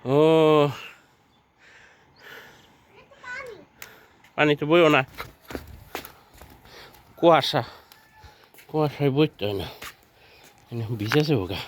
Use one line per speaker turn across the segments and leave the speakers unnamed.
ও পানি তো বইও না, কুয়াশা, কুয়াশায় বইতে হয় না, ভিজেছে ওগা।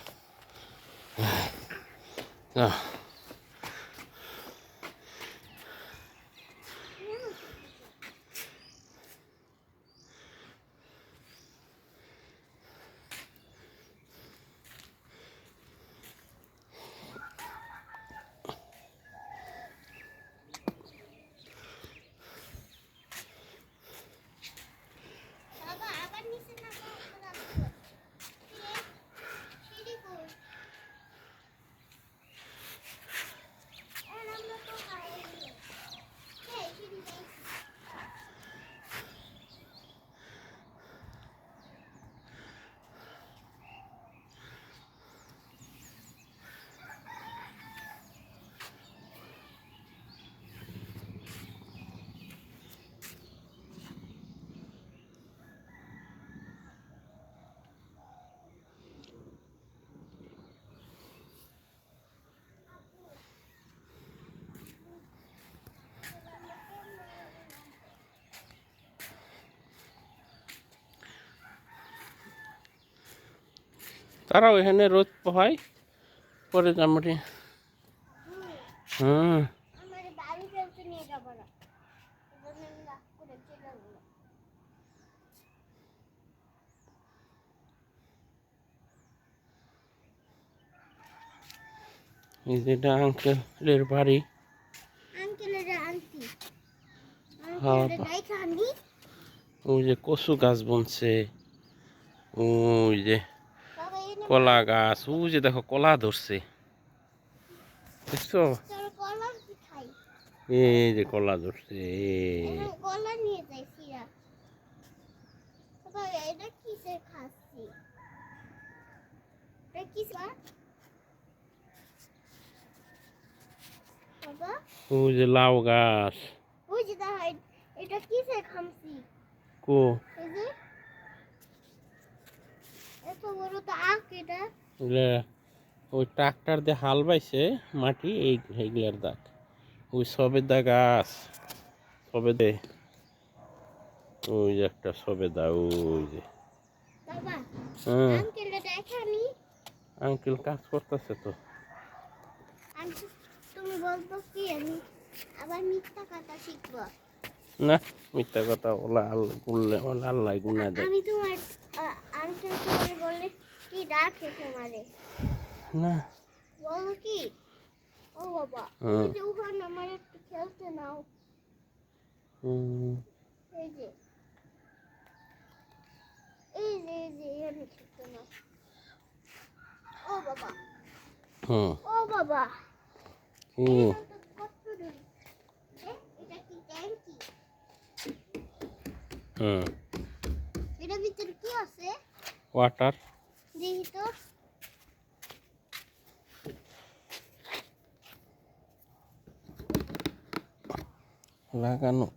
তারাও এখানে রোদ পোহায় পরে জামটি। হুম এই যেটা আঙ্কেলের বাড়ি। ওই যে কচু গাছ বনছে, ওই যে কলা গাছ, ওই যে দেখো কলা ধরছে, দেখছো? এই যে কলা ধরছে, ওই যে লাউ গাছ। কো ওই ট্রাক্টর দিয়ে হাল বাইছে মাটি, এইগুলার দাগ, ওই সবেদা গাছ, সবেদে, ওই যে একটা সবেদা, ওই যে। হ্যাঁ আঙ্কেল কাজ করতেছে তো।
তুমি বলবো কি আমি আবার মিথ্যা কথা শিখবো?
না, মিথ্যা কথা ওলা বললে আল্লাহ গুনাহ দেয়।
আমি তোমার আঙ্কেল তোমার বলে কি ডাকে তোমারে?
না
বলো কি? ও বাবা তুমি যে ওখানে আমার একটু খেলতে নাও। এই যে এখানে খেলতে নাও। ও বাবা, ও বাবা, এটা কি ট্যাঙ্কি? এটার ভিতরে কি আছে?
ওয়াটার
দেখি তো।
লাগানো।